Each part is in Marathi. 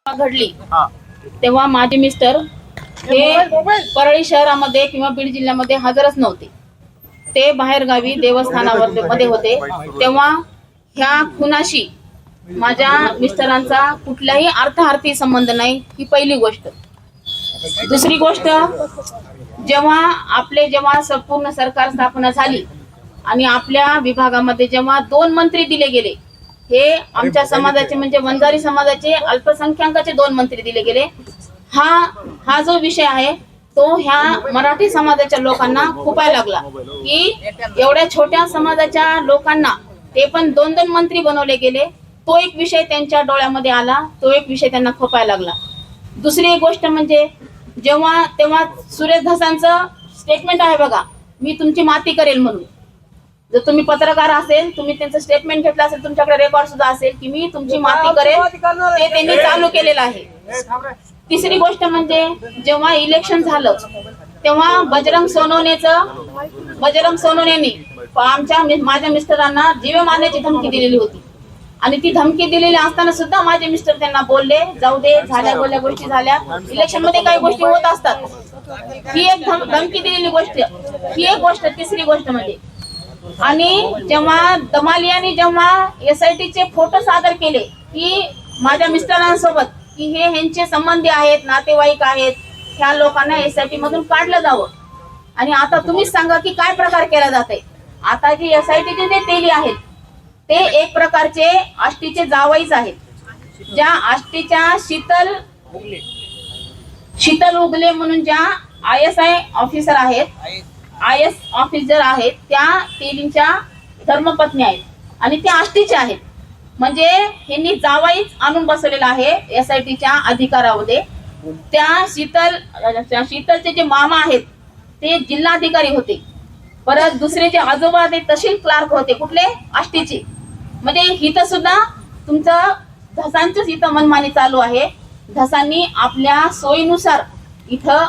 घडली तेव्हा माझे मिस्टर हे परळी शहरामध्ये किंवा बीड जिल्ह्यामध्ये हजरच नव्हते. ते बाहेरगावी देवस्थानावर मध्ये होते. तेव्हा ह्या खुनाशी माझ्या मिस्टरांचा कुठलाही अर्थार्थी संबंध नाही, ही पहिली गोष्ट. दुसरी गोष्ट, जेव्हा संपूर्ण सरकार स्थापना झाली आणि आपल्या विभागामध्ये जेव्हा 2 मंत्री दिले गेले, हे आमच्या समाजाचे म्हणजे वंजारी समाजाचे अल्पसंख्याकाचे 2 मंत्री दिले गेले. हा जो विषय आहे तो ह्या मराठी समाजाच्या लोकांना खुपायला लागला की एवढ्या छोट्या समाजाच्या लोकांना ते पण 2-2 मंत्री बनवले गेले. तो एक विषय त्यांच्या डोळ्यामध्ये आला, तो एक विषय त्यांना खुपायला लागला. दुसरी एक गोष्ट म्हणजे तेव्हा सुरेश धसांचं स्टेटमेंट आहे बघा, मी तुमची माती करेल म्हणून. जर तुम्ही पत्रकार असेल, तुम्ही त्यांचं स्टेटमेंट घेतलं असेल, तुमच्याकडे रेकॉर्ड सुद्धा असेल की मी तुमची माती करेल, ते त्यांनी चालू केलेलं आहे. तिसरी गोष्ट म्हणजे जेव्हा इलेक्शन झालं तेव्हा बजरंग सोनवणेनी माझ्या मिस्टरांना जीवे मारण्याची धमकी दिलेली होती. आणि ती धमकी दिलेली असताना सुद्धा माझे मिस्टर त्यांना बोलले, जाऊ दे, झाल्या बोलल्या गोष्टी झाल्या, इलेक्शन मध्ये काही गोष्टी होत असतात. ही एक धमकी दिलेली गोष्ट, ही एक गोष्ट. तिसरी गोष्ट म्हणजे, आणि जेव्हा दमालियानी जेव्हा SIT चे फोटो सादर केले की माझ्या मिस्टरांसोबत की हे ह्यांचे संबंधी आहेत, नातेवाईक आहेत, ह्या लोकांना SIT मधून काढलं जावं. आणि आता तुम्हीच सांगा की काय प्रकार केला जाते. आता जी SIT चे जे तेली आहेत ते एक प्रकारचे आष्टीचे जावईच आहेत. ज्या आष्टीच्या शीतल उगले म्हणून ज्या ISI ऑफिसर आहेत, IS ऑफिसर आहेत, त्या तेलींच्या धर्मपत्नी आहेत आणि त्या आष्टीच्या आहेत. म्हणजे ह्यांनी जावाईच आणून बसवलेला आहे SITच्या अधिकारामध्ये. त्या शीतलचे जे मामा आहेत ते जिल्हाधिकारी होते. परत दुसरे जे आजोबा ते तहसील क्लार्क होते, कुठले, आष्टीचे. म्हणजे इथं सुद्धा तुमचं धसांचंच इथं मनमानी चालू आहे. धसांनी आपल्या सोयीनुसार इथं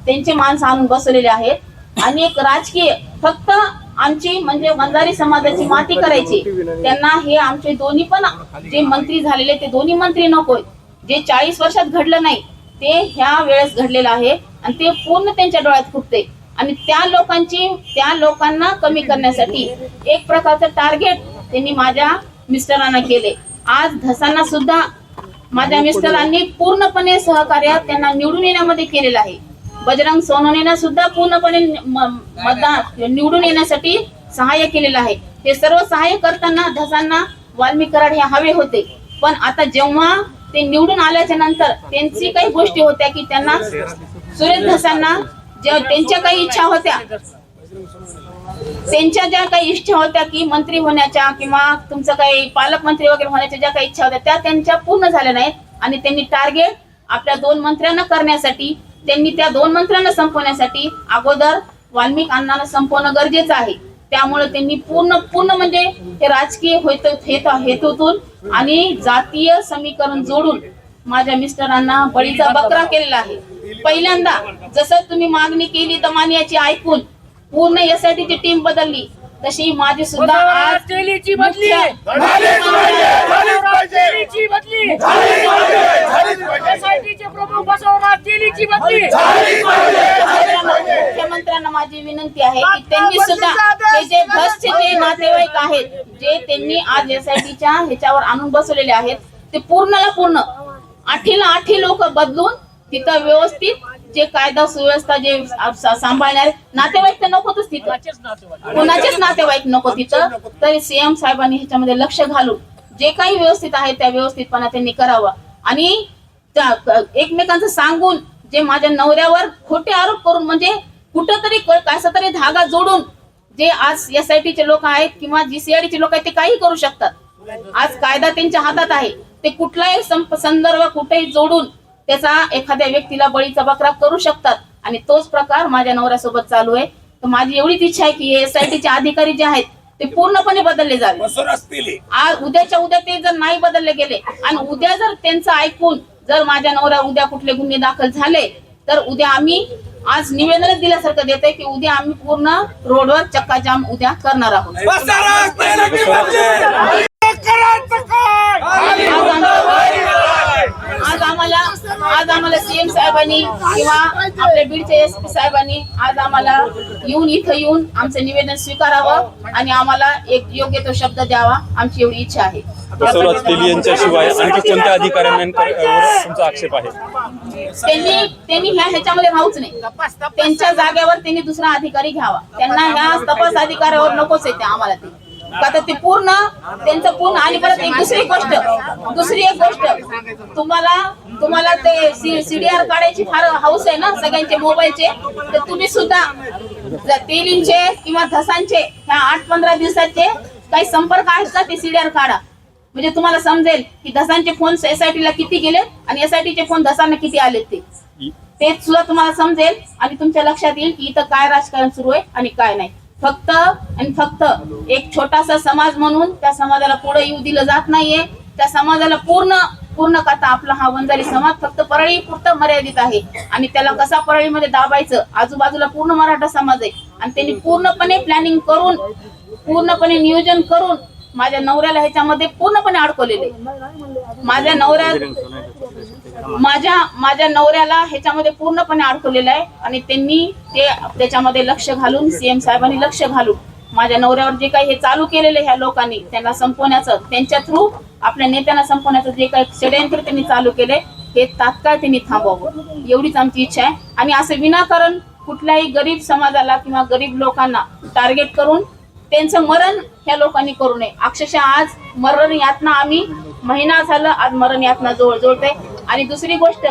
त्यांचे माणसं आणून बसवलेले आहेत आणि एक राजकीय फक्त आमची म्हणजे वंजारी समाजाची माती करायची. त्यांना हे आमचे दोन्ही पण जे मंत्री झालेले ते दोन्ही मंत्री नकोय. जे 40 वर्षात घडलं नाही ते ह्या वेळेस घडलेलं आहे आणि ते पूर्ण त्यांच्या डोळ्यात फुटते. आणि त्या लोकांना कमी करण्यासाठी एक प्रकारचं टार्गेट त्यांनी माझ्या मिस्टरांना केले. आज धसांना सुद्धा माझ्या मिस्टरांनी पूर्णपणे सहकार्य त्यांना निवडून येण्यामध्ये केलेलं आहे. बजरंग सोनवणेनं सुद्धा पूर्णपणे मतदान निवडून येण्यासाठी सहाय्य केलेलं आहे. हे सर्व सहाय्य करताना धसांना वाल्मिक कराड हे हवे होते. पण आता जेव्हा ते निवडून आल्याच्या नंतर त्यांची काही गोष्टी होत्या की त्यांना सुरेश धसांना त्यांच्या काही इच्छा होत्या, त्यांच्या ज्या काही इच्छा होत्या की मंत्री होण्याच्या किंवा तुमचं काही पालकमंत्री वगैरे होण्याच्या ज्या काही इच्छा होत्या त्या त्यांच्या पूर्ण झाल्या नाहीत. आणि त्यांनी टार्गेट आपल्या 2 मंत्र्यांना करण्यासाठी, त्यांनी त्या 2 मंत्र्यांना संपवण्यासाठी अगोदर वाल्मिक अण्णांना संपवणं गरजेचं आहे. त्यामुळे त्यांनी पूर्ण म्हणजे हे राजकीय हेतूतून आणि जातीय समीकरण जोडून माझ्या मिस्टरांना बळीचा बकरा केलेला आहे. पहिल्यांदा जसं तुम्ही मागणी केली दमानियाची ऐकून पूर्ण SIT ची टीम बदलली, तशी माझी सुद्धा आज मुख्यमंत्र्यांना माझी विनंती आहे की त्यांनी सुद्धा हे जे धसचे जे नातेवाईक आहेत जे त्यांनी आज SITच्या ह्याच्यावर आणून बसवलेले आहेत ते पूर्णला पूर्ण 8 लोक बदलून तिथं व्यवस्थित जे कायदा सुव्यवस्था जे सांभाळणारे नातेवाईक तर नकोच तिथं, कोणाचेच नातेवाईक नको तिथं. तरी CM साहेबांनी ह्याच्यामध्ये लक्ष घालून जे काही व्यवस्थित आहे त्या व्यवस्थितपणा त्यांनी करावा. आणि एकमेकांचं सांगून जे माझ्या नवऱ्यावर खोटे आरोप करून म्हणजे कुठंतरी कसा तरी धागा जोडून जे आज SITचे लोक आहेत किंवा GCIDचे लोक आहेत ते काही करू शकतात. आज कायदा त्यांच्या हातात आहे, ते कुठलाही संदर्भ कुठेही जोडून त्याचा एखाद्या व्यक्तीला बळीचा बकरा करू शकतात. आणि तोच प्रकार माझ्या नवऱ्यासोबत चालू आहे. तर माझी एवढीच इच्छा आहे की SITचे अधिकारी जे आहेत ते पूर्णपणे बदलले जावे. आज उद्याच्या उद्या ते जर नाही बदलले गेले आणि उद्या जर त्यांचं ऐकून जर माझ्या नवऱ्या उद्या कुठले गुन्हे दाखल झाले तर उद्या आम्ही आज निवेदनच दिल्यासारखं देतोय की उद्या आम्ही पूर्ण रोडवर चक्काजाम उद्या करणार आहोत. आज आज आम्हाला सीएम साहेबांनी किंवा आपल्या बीडचे एसपी साहेबांनी आज आम्हाला इथं येऊन आमचं निवेदन स्वीकारावं आणि आम्हाला एक योग्य तो शब्द द्यावा, आमची एवढी इच्छा आहे. बसवराज तेली यांच्याशिवाय आणखी कोणत्या अधिकाऱ्यांवर तुमचा आक्षेप आहे? त्यांनी ह्याच्यामध्ये राहूच नाही. त्यांच्या जागेवर त्यांनी दुसरा अधिकारी घ्यावा. त्यांना ह्या तपास अधिकाऱ्यावर नकोच येते आम्हाला ते. का तर ते पूर्ण त्यांचं पूर्ण. आणि परत एक दुसरी एक गोष्ट तुम्हाला ते सीडीआर काढायची फार हौस आहे ना सगळ्यांचे मोबाईलचे. तर तुम्ही सुद्धा तेलींचे किंवा धसांचे ह्या 8-15 दिवसाचे काही संपर्क आहेत का ते सीडीआर काढा. म्हणजे तुम्हाला समजेल की धसांचे फोन एसआयटीला किती गेले आणि एसआयटीचे फोन धसांना किती आले ते सुद्धा तुम्हाला समजेल. आणि तुमच्या लक्षात येईल की इथं काय राजकारण सुरू आहे आणि काय नाही. फक्त एक छोटासा समाज म्हणून त्या समाजाला पुढे येऊ दिलं जात नाहीये. त्या समाजाला पूर्ण कथा आपला हा वंजारी समाज फक्त परळी पुरतं मर्यादित आहे. आणि त्याला कसा परळीमध्ये दाबायचं, आजूबाजूला पूर्ण मराठा समाज आहे. आणि त्यांनी पूर्णपणे प्लॅनिंग करून पूर्णपणे नियोजन करून माझ्या नवऱ्याला ह्याच्यामध्ये पूर्णपणे अडकवलेले. माझ्या नवऱ्याला ह्याच्यामध्ये पूर्णपणे अडकवलेलं आहे. आणि त्यांनी त्याच्यामध्ये लक्ष घालून सीएम साहेबांनी लक्ष घालून माझ्या नवऱ्यावर जे काही हे चालू केलेले ह्या लोकांनी त्यांना संपवण्याचं, त्यांच्या थ्रू आपल्या नेत्यांना संपवण्याचं जे काही षडयंत्र त्यांनी चालू केले हे तात्काळ त्यांनी थांबवावं, एवढीच आमची इच्छा आहे. आणि असं विनाकारण कुठल्याही गरीब समाजाला किंवा गरीब लोकांना टार्गेट करून त्यांचं मरण ह्या लोकांनी करू नये. अक्षरशः आज मरण यातना आम्ही महिना झालं आज मरण यातना जोडतोय. आणि दुसरी गोष्ट,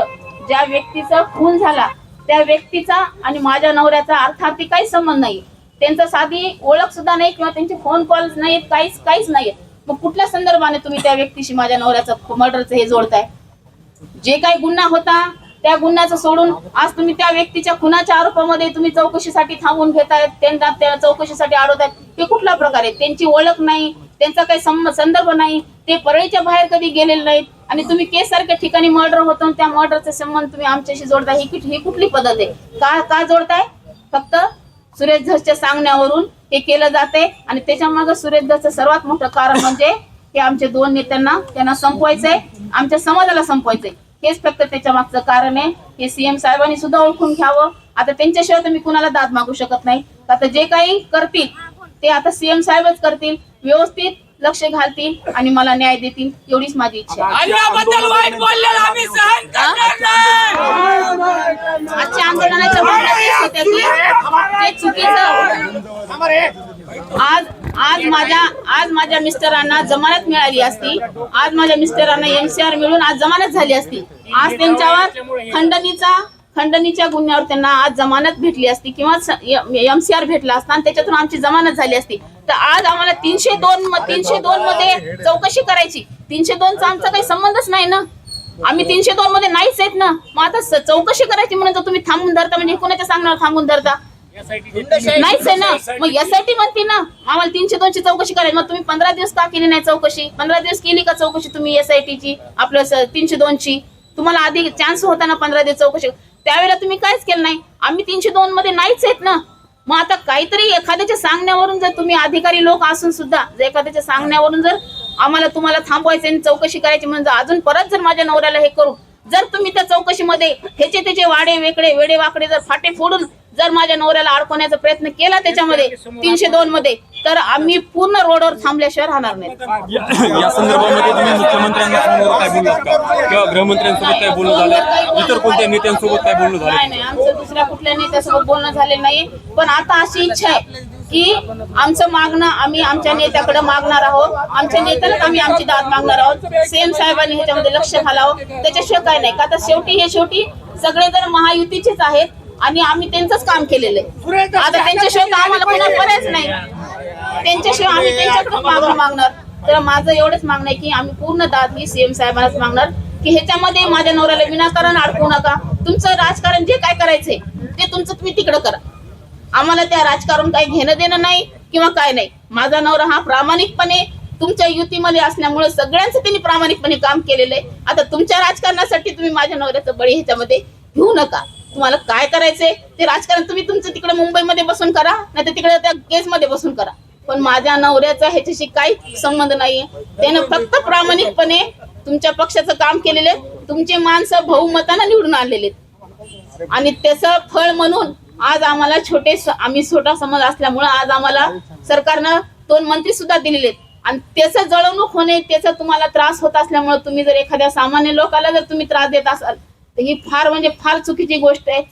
ज्या व्यक्तीचा खून झाला त्या व्यक्तीचा आणि माझ्या नवऱ्याचा अर्थार्थी काही संबंध नाही. त्यांचा साधी ओळख सुद्धा नाही किंवा त्यांचे फोन कॉल्स नाहीत, काहीच नाहीये. मग कुठल्या संदर्भाने तुम्ही त्या व्यक्तीशी माझ्या नवऱ्याचं मर्डरचं हे जोडताय? जे काही गुन्हा होता त्या गुन्ह्याचं सोडून आज तुम्ही त्या व्यक्तीच्या खुनाच्या आरोपामध्ये तुम्ही चौकशीसाठी थांबून घेतायत, त्यांना त्या चौकशीसाठी अडवतायत. हे कुठला प्रकार आहे? त्यांची ओळख नाही, त्यांचा काही संदर्भ नाही, ते परळीच्या बाहेर कधी गेलेले नाहीत. आणि तुम्ही केस सारख्या ठिकाणी मर्डर होतो त्या मर्डरचे संबंध तुम्ही आमच्याशी जोडताय. ही कुठली पद्धत आहे? का जोडताय? फक्त सुरेश धसच्या सांगण्यावरून हे केलं जाते. आणि त्याच्या मागे सुरेश धसचं सर्वात मोठं कारण म्हणजे हे आमच्या 2 नेत्यांना त्यांना संपवायचंय, आमच्या समाजाला संपवायचंय. हेच फक्त त्याच्या मागचं कारण आहे. हे सीएम साहेबांनी सुद्धा ओळखून घ्यावं. आता त्यांच्याशिवाय तुम्ही कुणाला दाद मागू शकत नाही. आता जे काही करतील ते आता सीएम साहेबच करतील, व्यवस्थित लक्ष घालतील आणि मला न्याय देतील, एवढीच माझी इच्छा आहे. आजच्या आंदोलनाच्या भावना तेच होत्या की चुकीचं. आज माझ्या मिस्टरांना जमानत मिळाली असती, आज माझ्या मिस्टरांना एमसीआर मिळून आज जमानत झाली असती. आज त्यांच्यावर खंडणीच्या गुन्ह्यावर त्यांना आज जमानत भेटली असती किंवा एमसीआर भेटला असता आणि त्याच्यातून आमची जमानत झाली असती. तर आज आम्हाला 302 मध्ये चौकशी करायची. 302चा आमचा काही संबंधच नाही ना. आम्ही 302 मध्ये नाहीच आहेत ना. मग आता चौकशी करायची म्हणून तर तुम्ही थांबून धरता, म्हणजे कोणाच्या सांगण्यावर थांबून धरता? नाहीच आहे ना. मग यासाठी म्हणते ना आम्हाला 302ची चौकशी करायची. मग तुम्ही 15 दिवस का केली नाही चौकशी? 15 दिवस केली का चौकशी तुम्ही एसआयटीची आपलं 302ची? तुम्हाला आधी चान्स होता ना 15 दिवस चौकशी, त्यावेळेला तुम्ही काहीच केलं नाही. आम्ही 302 मध्ये नाहीच आहेत ना. मग आता काहीतरी एखाद्याच्या सांगण्यावरून जर तुम्ही अधिकारी लोक असून सुद्धा जर एखाद्याच्या सांगण्यावरून जर तुम्हाला थांबवायचं आणि चौकशी करायची म्हणजे अजून परत जर माझ्या नवऱ्याला हे करू, जर तुम्ही त्या चौकशीमध्ये त्याचे वेडे वाकडे जर फाटे फोडून जर माझ्या नवऱ्याला अडकवण्याचा प्रयत्न केला त्याच्यामध्ये 302 मध्ये, तर आम्ही पूर्ण रोडवर थांबल्याशिवाय राहणार नाही. या संदर्भामध्ये तुम्ही मुख्यमंत्र्यांना फोनवर काय बोललात का किंवा गृहमंत्र्यांसोबत काय बोलणं झालं, इतर कोणत्या नेत्यांसोबत काय बोलणं झालं? नाही, आमचं दुसऱ्या कुठल्या नेत्यासोबत बोलणं झालेलं नाही. पण आता अशी इच्छा आहे की आमचं मागणं आम्ही आमच्या नेत्याकडे मागणार आहोत. आमच्या नेत्यालाच आम्ही आमची दाद मागणार आहोत. सीएम साहेबांनी ह्याच्यामध्ये लक्ष घालावं, त्याच्याशिवाय काय नाही. का तर शेवटी सगळेजण महायुतीचेच आहेत आणि आम्ही त्यांचंच काम केलेलं आहे. आता त्यांच्याशिवाय आम्हाला पुन्हा पर्यायच नाही. त्यांच्याशिवाय आम्ही त्यांच्याकडे मागणार. तर माझं एवढंच मागणं आहे की आम्ही पूर्ण दाद ही सीएम साहेबांनाच मागणार की ह्याच्यामध्ये माझ्या नवऱ्याला विनाकारण अडकवू नका. तुमचं राजकारण जे काय करायचंय ते तुमचं तुम्ही तिकडं करा. आम्हाला त्या राजकारण काही घेणं देणं नाही किंवा काय नाही. माझा नवरा हा प्रामाणिकपणे तुमच्या युतीमध्ये असल्यामुळे सगळ्यांचं त्यांनी प्रामाणिकपणे काम केलेलं आहे. आता तुमच्या राजकारणासाठी तुम्ही माझ्या नवऱ्याचं बळी ह्याच्यामध्ये घेऊ नका. तुम्हाला काय करायचंय ते राजकारण तुम्ही तुमचं तिकडे मुंबईमध्ये बसून करा, नाही तर तिकडे त्या केसमध्ये बसून करा. पण माझ्या नवऱ्याचा ह्याच्याशी काही संबंध नाहीये. त्यानं फक्त प्रामाणिकपणे तुमच्या पक्षाचं काम केलेलं आहे. तुमचे माणसं बहुमतानं निवडून आलेले आहेत. आणि त्याचं फळ म्हणून आज आम्हाला आम्ही छोटा समाज असल्यामुळे आज आम्हाला सरकारनं 2 मंत्री सुद्धा दिलेले आहेत. आणि त्याचं जळवणूक होणे, त्याचा तुम्हाला त्रास होत असल्यामुळे तुम्ही जर एखाद्या सामान्य लोकाला जर तुम्ही त्रास देत असाल तर ही फार म्हणजे फार चुकीची गोष्ट आहे.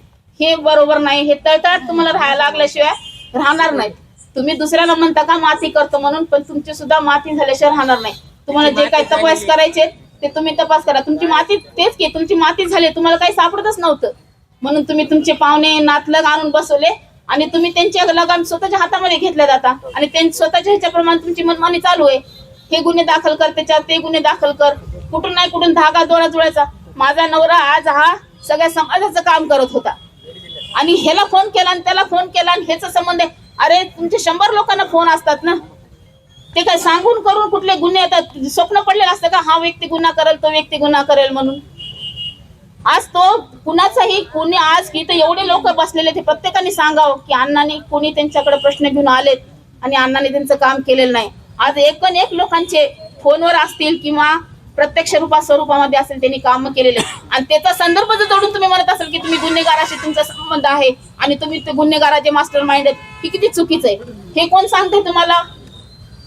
हे बरोबर नाही. हे तळतळाट तुम्हाला राहायला लागल्याशिवाय राहणार नाही. तुम्ही दुसऱ्याला म्हणता का माती करतो म्हणून, पण तुमची सुद्धा माती झाल्याशिवाय राहणार नाही. तुम्हाला जे काही तपास करायचे ते तुम्ही तपास करा. तुमची माती तेच की तुमची माती झाली, तुम्हाला काही सापडतच नव्हतं म्हणून तुम्ही तुमचे पाहुणे नातलग आणून बसवले आणि तुम्ही त्यांच्या लगाम स्वतःच्या हातामध्ये घेतल्या जाता आणि त्यांच्या स्वतःच्या ह्याच्याप्रमाणे तुमची मनमानी चालू आहे. हे गुन्हे दाखल कर, त्याच्यात ते गुन्हे दाखल कर, कुठून नाही कुठून धागा दोरा जुळायचा. माझा नवरा आज हा सगळ्या समाजाचं काम करत होता आणि ह्याला फोन केला आणि त्याला फोन केला आणि ह्याचा संबंध आहे. अरे तुमचे 100 लोकांना फोन असतात ना, ते काय सांगून करून कुठले गुन्हे येतात? स्वप्न पडलेलं असतं का हा व्यक्ती गुन्हा करेल, तो व्यक्ती गुन्हा करेल म्हणून? आज तो कुणाचाही कोणी आज इथे एवढे लोक बसलेले ते प्रत्येकाने सांगावं की अण्णांनी कोणी त्यांच्याकडे प्रश्न घेऊन आलेत आणि अण्णांनी त्यांचं काम केलेलं नाही. आज एक लोकांचे फोनवर असतील किंवा प्रत्यक्ष स्वरूपामध्ये असेल त्यांनी काम केलेले आणि त्याचा संदर्भ जर जोडून तुम्ही म्हणत असाल की तुम्ही गुन्हेगाराशी तुमचा संबंध आहे आणि तुम्ही ते गुन्हेगाराचे मास्टर माइंड आहेत, ही किती चुकीचं आहे. हे कोण सांगताय तुम्हाला?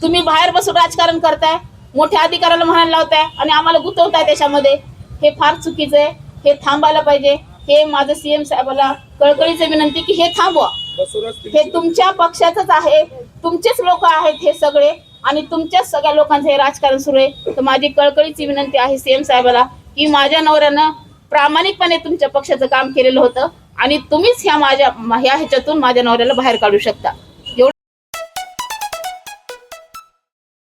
तुम्ही बाहेर बसून राजकारण करताय, मोठ्या अधिकाऱ्याला म्हणायला लावताय आणि आम्हाला गुंतवताय त्याच्यामध्ये. हे फार चुकीचं आहे. हे थांबायला पाहिजे. हे माझं सीएम साहेबाला कळकळीची विनंती की हे थांबवा. हे तुमच्या पक्षाचंच आहे, तुमचेच लोक आहेत हे सगळे आणि तुमच्याच सगळ्या लोकांचं हे राजकारण सुरू आहे. तर माझी कळकळीची विनंती आहे सीएम साहेबाला की माझ्या नवऱ्यानं प्रामाणिकपणे तुमच्या पक्षाचं काम केलेलं होतं आणि तुम्हीच ह्या ह्याच्यातून माझ्या नवऱ्याला बाहेर काढू शकता.